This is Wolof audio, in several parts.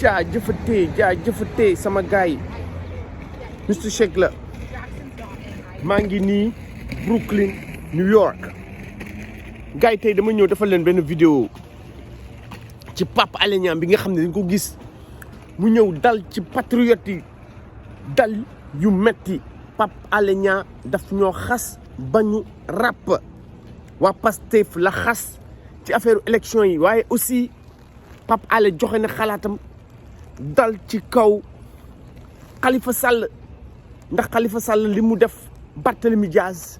jaajëfatee sama gars yi Mister Shake la maa ngi nii Brooklyn New York gars yi tey dama ñëw defal leen benn vidéo ci Pape Alé Niang bi nga xam ne dañ ko gis mu ñëw dal ci patriote yi dal yu metti Pape Alé Niang daf ñoo xas ba ñu ràpp waa Pastef la xas ci affaire élection yi waaye aussi Pape Alé joxe na xalaatam dal ci kaw Khalifa Sall ndax Khalifa Sall li mu def Barthélemy Diaz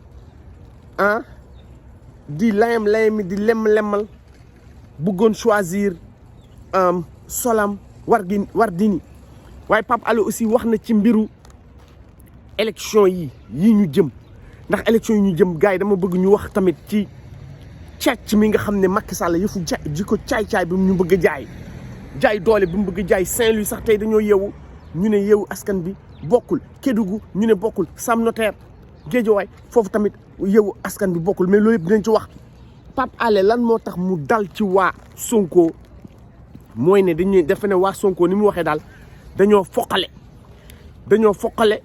di layam-layami di lem-lemal bëggoon choisir Soham Wardini waaye Pape Alé aussi wax na ci mbiru élection yi ñu jëm ndax élection yi ñu jëm gars yi dama bëgg ñu wax tamit ci càcc mi nga xam ne Macky Sall yëfu ji ko caay-caay bi ñu bëgg a jaay doole bi mu bëgg a jaay Saint-Louis sax tey dañoo yeewu ñu ne yeewu askan bi bokkul Kédougou ñu ne bokkul Sam Notaire Guédiawaye foofu tamit yeewu askan bi bokkul mais loolu yëpp dinañ ci wax Pape Alé lan moo tax mu dal ci waa Sonko mooy ne dañuy defe ne waa Sonko ni mu waxee daal dañoo foqale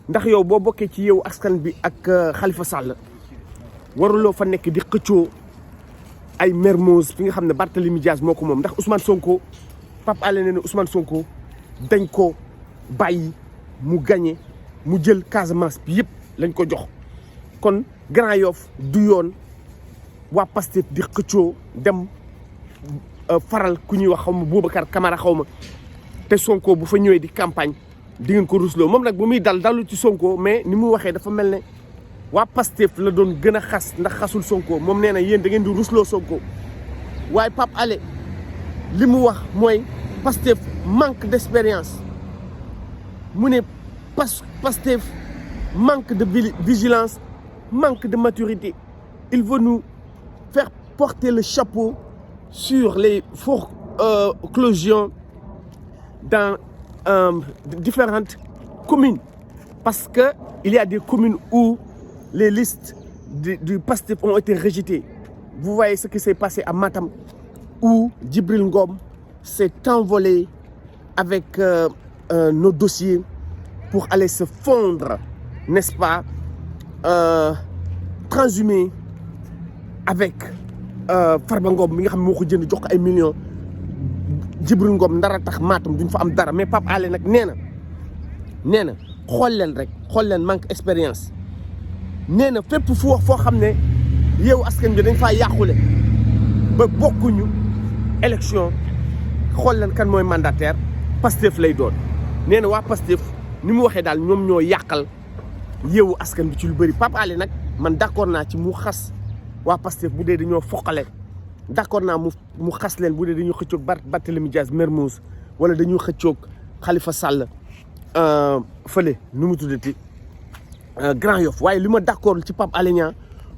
ndax yow boo bokkee ci yeewu askan bi ak Khalifa Sall waruloo fa nekk di xëccoo ay Mermoz fi nga xam ne Barthélemy Diaz moo ko moom ndax Ousmane Sonko Pape Alé nee na Ousmane Sonko dañ ko bàyyi mu gagné mu jël Casamance bi yëpp lañ ko jox kon Grand Yoff du yoon waa Pastef di xëccoo dem faral ku ñuy wax xaw ma Boubacar Camara xaw ma te Sonko bu fa ñëwee di campagne di ngeen ko rusloo moom nag bu muy dalu ci Sonko mais ni mu waxee dafa mel ne waa Pastef la doon gën a xas ndax xasul Sonko moom nee na yéen da ngeen di rusloo Sonko waaye Pape Alé li mu wax mooy Pastef manque d'expérience mu ne Pastef manque de vigilance manque de maturité il veut nous faire porter le chapeau sur les foreclosures dans différentes communes parce que il y a des communes où les listes du Pastef ont été rejetées. Vous voyez ce qui s'est passé à Matam, où Djibril Ngom s'est envolé avec nos dossiers pour aller se fondre, n'est-ce pas, transhumer avec Farba Ngom mi nga xam ne moo ko jënd jox ko ay millions. Djibril Ngom ndara tax Matam duñ fa am dara mais Pape Alé nag nee na xool leen manque expérience. nee na fépp foo xam ne yeewu askan bi dañ faa yàqule ba bokkuñu élection xool leen kan mooy mandataire Pastef lay doon nee na waa Pastef ni mu waxee daal ñoom ñoo yàqal yeewu askan bi ci lu bëri Pape Alé nag man d'accord naa ci mu xas waa Pastef bu dee dañoo foqale d'accord naa mu xas leen bu dee dañoo xëccoog Barthélemy Diaz Mermoz wala dañoo xëccoog Khalifa Sall fële nu mu tuddati Grand Yoff waaye li ma d'accord ci Pape Alé Niang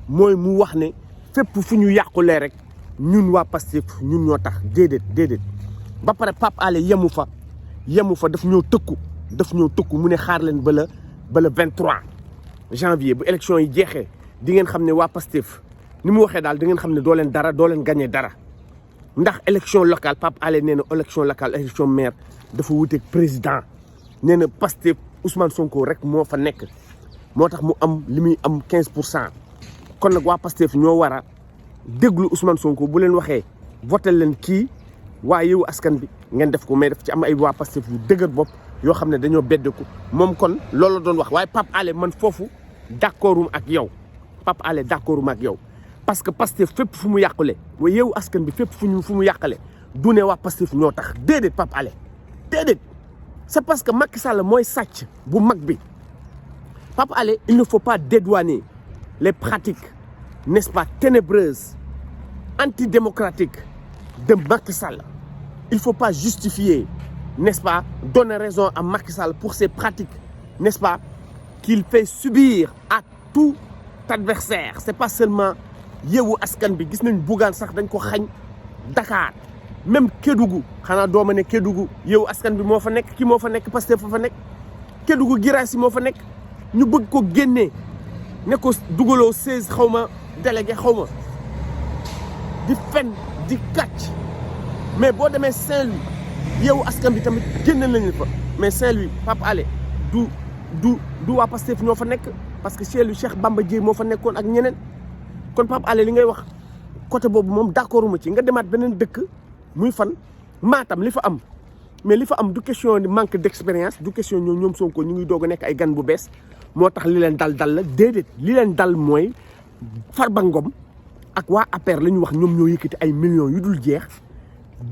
mooy mu wax ne fépp fu ñu yàqulee rek ñun waa Pastef ñun ñoo tax déedéet ba pare Pape Alé yemu fa daf ñoo tëkku mu ne xaar leen ba le 23 janvier bu élection yi jeexee di ngeen xam ne waa Pastef ni mu waxee daal di ngeen xam ne doo leen gagné dara ndax élection locale Pape Alé nee na élection locale élection maire dafa wuteeg président nee na Pastef Ousmane Sonko rek moo fa nekk. moo tax mu am li muy am 15% kon nag waa Pastef ñoo war a déglu Ousmane Sonko bu leen waxee voté leen kii waa yeewu askan bi ngeen def ko mais daf ci am ay waa Pastef yu dëgër bopp yoo xam ne dañoo beddeku moom kon loolu la doon wax waaye Pape Alé man foofu d'accordum ak yow Pape Alé d'accordum ak yow parce que Pastef fépp fu mu yàqule waaye yeewu askan bi fépp fu mu yàqale du ne waa Pastef ñoo tax déedéet Pape Alé déedéet c'est parce que Macky Sall mooy sàcc bu mag bi. Pape Alé, il ne faut pas dédouaner les pratiques, n'est-ce pas, ténébreuses, antidémocratiques de Macky Sall. Il ne faut pas justifier, n'est-ce pas, donner raison à Macky Sall pour ses pratiques, n'est-ce pas, qu'il fait subir à tout adversaire. Ce n'est pas seulement Yeewu Askan bi gis nañ Bougane sax dañ ko xañ Dakar même Kédougou xanaa dooma ne Kédougou Yeewu Askan bi moo fa nekk ki moo fa nekk Pastef fa nekk Kédougou Guirassy moo fa nekk ñu bëgg ko génnee ne ko dugaloo 16 xaw ma délégué xaw ma di fen di kàcc mais boo demee Saint-Louis Yewwi Askan bi tamit génne nañu fa mais Saint-Louis Pape Alé du du waa Pastef ñoo fa nekk parce que chez lui Cheikh Bamba Dièye moo fa nekkoon ak ñeneen kon Pape Alé li ngay wax côté boobu moom d'accorduma ci nga demaat beneen dëkk muy fan Matam li fa am mais li fa am du question ni manque d'expérience du question ñoom Sonko ñu ngi doog a nekk ay gan bu bees moo tax li leen dal la déedéet li leen dal mooy Farba Ngom ak waa APR la ñu wax ñoom ñoo yëkkati ay millions yu dul jeex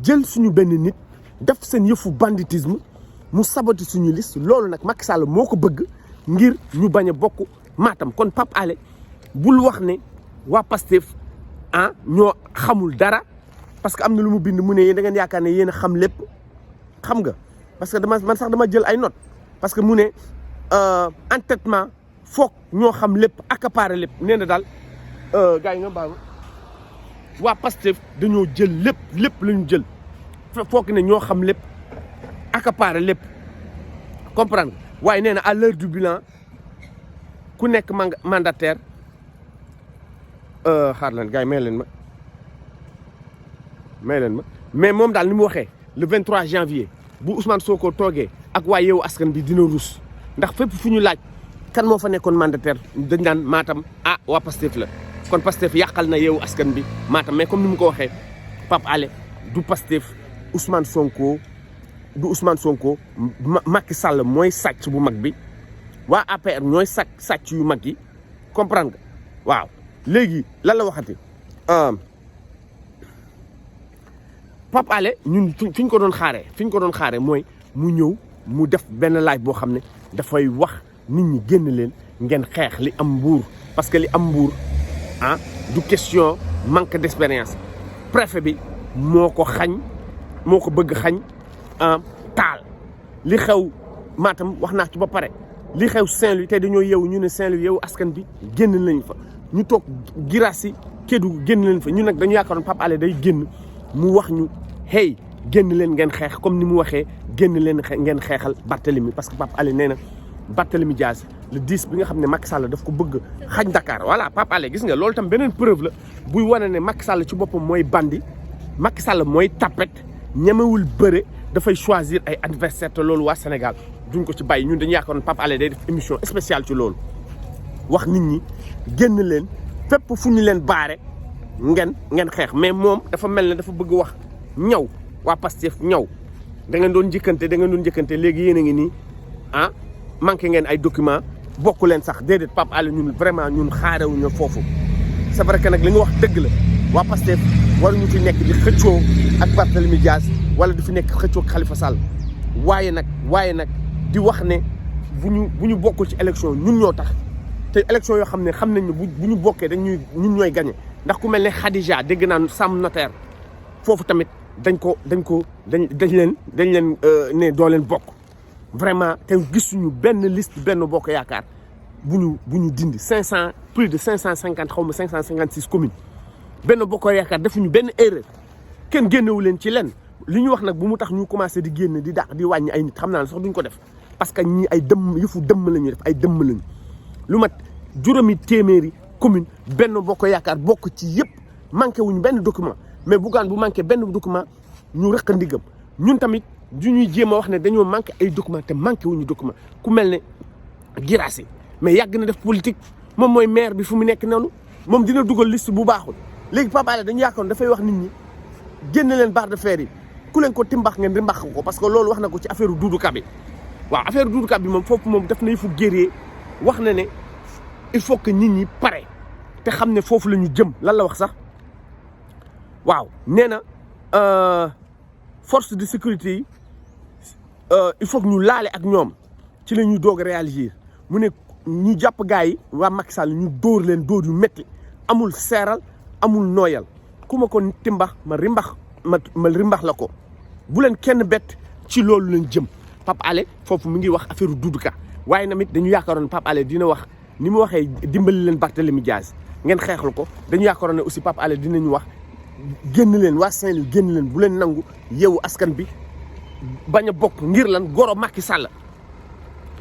jël suñu benn nit def seen yëfu banditisme mu saboti suñu liste loolu nag Macky Sall moo ko bëgg ngir ñu bañ a bokk Matam kon Pape Alé bul wax ne waa Pastef ñoo xamul dara parce que am na lu mu bind mu ne yéen da ngeen yaakaar ne yéen a xam lépp xam nga parce que man sax dama jël ay notes parce que mu ne entêtement foog ñoo xam lépp accaparer lépp nee na daal gars yi nga baal waa Pastef dañoo jël lépp la ñu jël foog ne ñoo xam lépp accaparer lépp comprendre waaye nee na à l'heure du bilan ku nekk mandataire xaar leen gars yi may leen ma mais moom daal ni mu waxee le 23 janvier bu Ousmane Sonko toogee ak waa Yewwi Askan bi dina rus ndax fépp fu ñu laaj kan moo fa nekkoon mandataire dañ naan Matam waa Pastef la kon Pastef yàqal na Yewwi Askan bi Matam mais comme ni mu ko waxee Pape Alé du Pastef Ousmane Sonko Macky Sall mooy sàcc bu mag bi waa APR ñooy sàcc yu mag yi comprendre nga waaw léegi lan la waxati Pape Alé ñun fi ñu ko doon xaaree mooy mu ñëw mu def benn laaj boo xam ne dafay wax nit ñi génn leen ngeen xeex li am Mbour parce que li am Mbour du question manque d'expérience préfet bi moo ko bëgg xañ taal li xew Matam wax naa ci ba pare li xew Saint-Louis tey dañoo yeewu ñu ne Saint-Louis Yewwi Askan bi génn lañ fa ñu toog Guirassy Kédougou génn leen fa ñu nag dañu yaakaaroon Pape Alé day génn mu wax ñu hey génn leen ngeen xeex comme ni mu waxee génn leen ngeen xeexal Barthélemy parce que Pape Alé nee na Barthélemy Diaz le 10 bi nga xam ne Macky Sall daf ko bëgg xañ Dakar voilà Pape Alé gis nga loolu tam beneen preuve la buy wane ne Macky Sall ci boppam mooy bandi Macky Sall mooy tapet ñemewul bëre dafay choisir ay adversaire te loolu waa Sénégal duñ ko ci bàyyi ñun dañu yaakaaroon Pape Alé day def émission spéciale ci loolu wax nit ñi génn leen fépp fu ñu leen baare ngeen xeex mais moom dafa mel ne dafa bëgg wax ñaw waa Pastef ñaw da ngeen doon njëkkante léegi yéen a ngi nii manqué ngeen ay document bokku leen sax déedéet Pape Alé ñun vraiment ñun xaarewuñu foofu c'est vrai que nag li nga wax dëgg la waa Pastef waruñu fi nekk di xëccoo ak Barthélemy Diaz wala di fi nekk xëccoo ak Khalifa Sall waaye nag di wax ne bu ñu bokkul ci élection ñun ñoo tax te élection yoo xam ne xam nañ ne bu ñu bokkee ñun ñooy gagné ndax ku mel ne Khadija dégg naa Sam Notaire foofu tamit dañ leen ne doo leen bokk vraiment te gisuñu benn liste benn bokk yaakaar bu ñu dindi plus de 550 xaw ma 556 communes benn bokk yaakaar defuñu benn erreur kenn génnewu leen ci lenn li ñu wax nag bu mu tax ñu commencé di génn di dàq di wàññi ay nit xam naa ne sax duñ ko def parce que ñii ay yëfu dëmm la ñuy def ay dëmm lañu lu mat juróomi téeméeri commune benn bokk yaakaar bokk ci yëpp manqué wuñu benn document mais Bougane bu manqué benn document ñu rëq ndigam ñun tamit du ñuy jéem a wax ne dañoo manqué ay document te manqué wuñu document ku mel ne Guirassy mais yàgg na def politique moom mooy maire bi fu mu nekk noonu moom dina dugal liste bu baaxul léegi Pape Alé dañu yaakaar dafay wax nit ñi génn leen barre de fer yi ku leen ko timbax ngeen rimbax ko parce que loolu wax na ko ci affaire Doudou Ka bi waaw affaire Doudou Ka bi moom foofu moom def na yëfu guerrier wax na ne il faut que nit ñi pare te xam ne foofu la ñu jëm lan la wax sax waaw nee na force de sécurité yi il faut que ñu laale ak ñoom ci la ñuy doog a réagir mu ne ñu jàpp gars yi waa Macky Sall ñu dóor leen dóor yu métti amul seeral amul nooyal ku ma ko timbax ma rimbax la ko bu leen kenn bett ci loolu lañ jëm Pape Alé foofu mu ngi wax affaire Doudou Ka waaye namit dañu yaakaaroon Pape Alé dina wax ni mu waxee dimbali leen Barthélemy Diaz ngeen xeexal ko dañu yaakaaroon ne aussi Pape Alé dinañu wax génn leen waa Saint-Louis génn leen bu leen nangu Yewwi Askan bi bañ a bokk ngir lan goro Macky Sall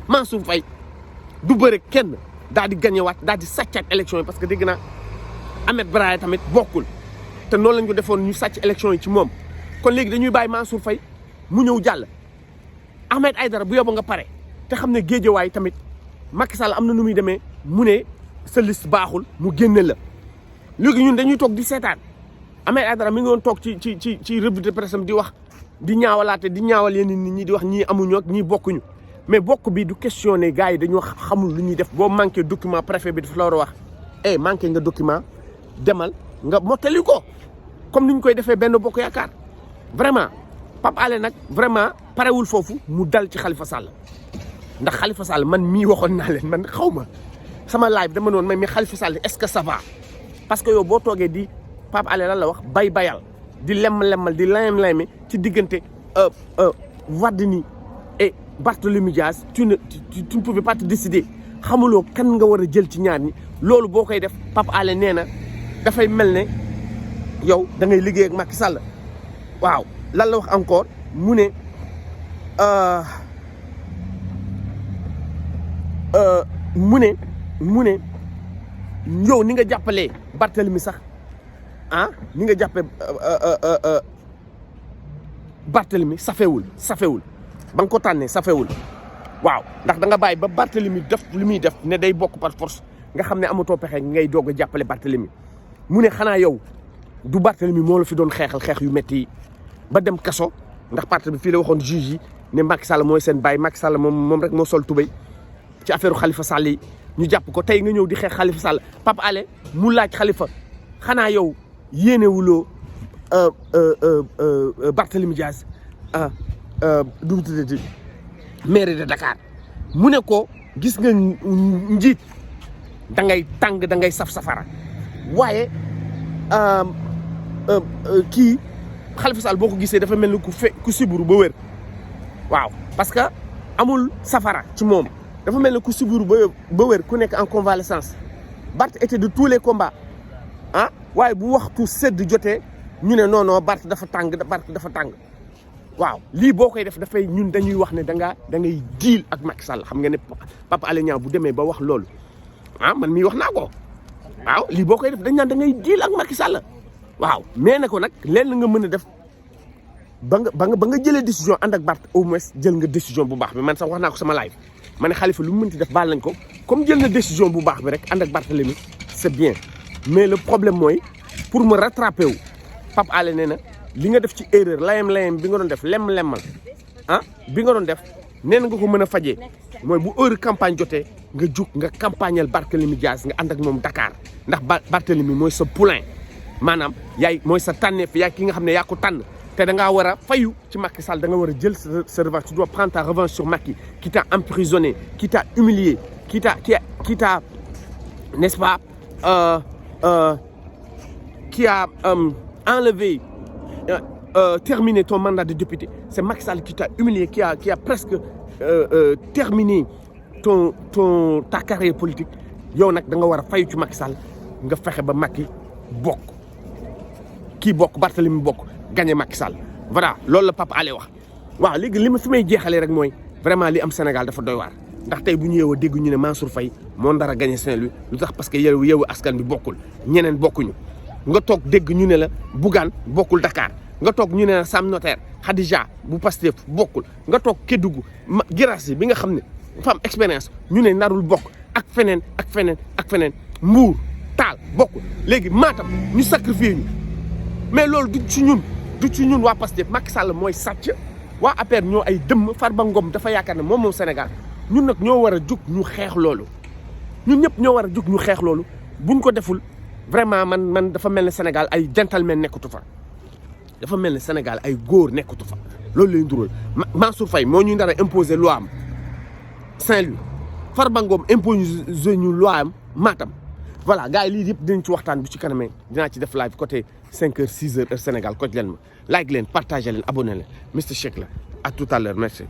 Mansour Faye du bëre kenn daal di gañewaat daal di sàccaat élection yi parce que dégg naa Ahmed Braya tamit bokkul te noonu lañ ko defoon ñu sàcc élection yi ci moom kon léegi dañuy bàyyi Mansour Faye mu ñëw jàll Ahmed Aïdara bu yóbbu nga pare te xam ne Guédiawaye tamit Macky Sall am na nu muy demee mu ne sa liste baaxul mu génne la léegi ñun dañuy toog di seetaan Ahmed Aïdara mi ngi doon toog ci revue de presse am di wax di ñaawalaate di ñaawal yenn nit ñi di wax ñii amuñu ak ñii bokkuñu mais bokk bi du questionné gars yi dañoo xamul lu ñuy def boo manqué document préfet bi daf la war a wax manqué nga document demal nga mottali ko comme ni ñu koy defee benn bokk yaakaar vraiment Pape Alé nag vraiment parewul foofu mu dal ci Khalifa Sall ndax Khalifa Sall man mii waxoon naa leen man xaw ma sama live dama noonu mais Khalifa Sall est-ce que ça va parce que yow boo toogee di Pape Alé lan la wax bayal di lemm-lemmal di layam-layame ci diggante Wardini et Barthélémy Dias tu ne pouvais pas te décider xamuloo kan nga war a jël ci ñaar ñi loolu boo koy def Pape Alé nee na dafay mel ne yow da ngay liggéey ak Macky Sall waaw lan la wax encore mu ne yow ni nga jàppalee Barthélémy sax ni nga jàppee Barthélémy safewul ba nga ko tànnee safewul waaw ndax da nga bàyyi ba Barthélémy def li muy def ne day bokk par force nga xam ne amatoo pexe ngay doog a jàppale Barthélémy mu ne xanaa yow du Barthélémy moo la fi doon xeexal xeex yu métti yi ba dem kaso ndax parti bi fii la waxoon juge yi ne Macky Sall mooy seen baay Macky Sall moom rek moo sol tubéy ci affaire Khalifa Sall yi ñu jàpp ko tey nga ñëw di xeex Khalifa Sall Pape Alé mu laaj Khalifa xanaa yow yéenewuloo Barthélémy Dias du tuddati mairie de Dakar mu ne ko gis nga njiit da ngay tàng da ngay saf safara waaye kii Khalifa Sall boo ko gisee dafa mel ni ku siburu ba wér waaw parce que amul safara ci moom dafa mel ni ku siburu ba wér ku nekk en convalescence Barth était de tous les combats waaye bu waxtu sedd jotee ñu ne non Barth dafa tàng waaw lii boo koy def dafay ñun dañuy wax ne da ngay diil ak Macky Sall xam nga ne Pape Alé Niang bu demee ba wax loolu man mii wax naa ko waaw lii boo koy def dañ naan da ngay diil ak Macky Sall waaw mais ne ko nag lenn nga mën a def ba nga jëlee décision ànd ak Barth au moins jël nga décision bu baax bi man sax wax naa ko sama live ma ne Khalifa lu mu mënti def baal nañ ko comme jël na décision bu baax bi rek ànd ak Barthélémy c'est bien mais le problème mooy pour me rattraper wu Pape Alé nee na li nga def ci erreur layam bi nga doon def lemm-lemmal bi nga doon def nee na nga ko mën a fajee mooy bu heure campagne jotee nga jug nga campagnal Barthélémy Dias nga ànd ak moom Dakar ndax Barthélémy mooy sa poulain maanaam yaay mooy sa tànneef yaay ki nga xam ne yaa ko tànn te da ngaa war a fayu ci Macky Sall da nga war a jël sa revanche tu dois prendre ta revanche sur Macky qui t'a emprisonné qui t'a humilié qui t'a n'est-ce pas qui a enlevé terminé ton mandat de député c'est Macky Sall qui t'a humilié qui a presque terminé ta carrière politique yow nag da nga war a fayu ci Macky Sall nga fexe ba Macky bokk kii bokk Barthélémy bokk gagné Macky Sall voilà loolu la Pape Alé wax waaw léegi li ma fi may jeexalee rek mooy vraiment li am Sénégal dafa doy waar ndax tey bu ñu yeewoo dégg ñu ne Mansour Faye moo ndara gagné Saint-Louis lu tax parce que yeewu askan bi bokkul ñeneen bokkuñu nga toog dégg ñu ne la Bougane bokkul Dakar nga toog ñu ne la Sam Notaire Khadija bu Pastef bokkul nga toog Kédougou Guirassy bi nga xam ne dafa am expérience ñu ne narul bokk ak feneen Mbour Taal bokkul léegi Matam ñu sacrifié ñu mais loolu du ci ñun waa Pastef Macky Sall mooy sàcc waa APR ñoo ay dëmm Farba Ngom dafa yaakaar ne moom Sénégal ñun nag ñoo war a jug ñu xeex loolu ñun ñëpp ñoo war a jug ñu xeex loolu buñ ko deful vraiment man dafa mel ne Sénégal ay gentleman nekkatu fa dafa mel ne Sénégal ay góor nekkatu fa loolu lay ndural Mansour Faye moo ñuy nar a imposer loi am Saint-Louis Farba Ngom imposer ñu loi am Matam voilà gars yi lii yëpp dinañ ci waxtaan bu ci kanamee dinaa ci def live côté 5h 6h heure Sénégal koj leen ma like leen partagé leen abonné leen Mister Shake la à tout à l'heure merci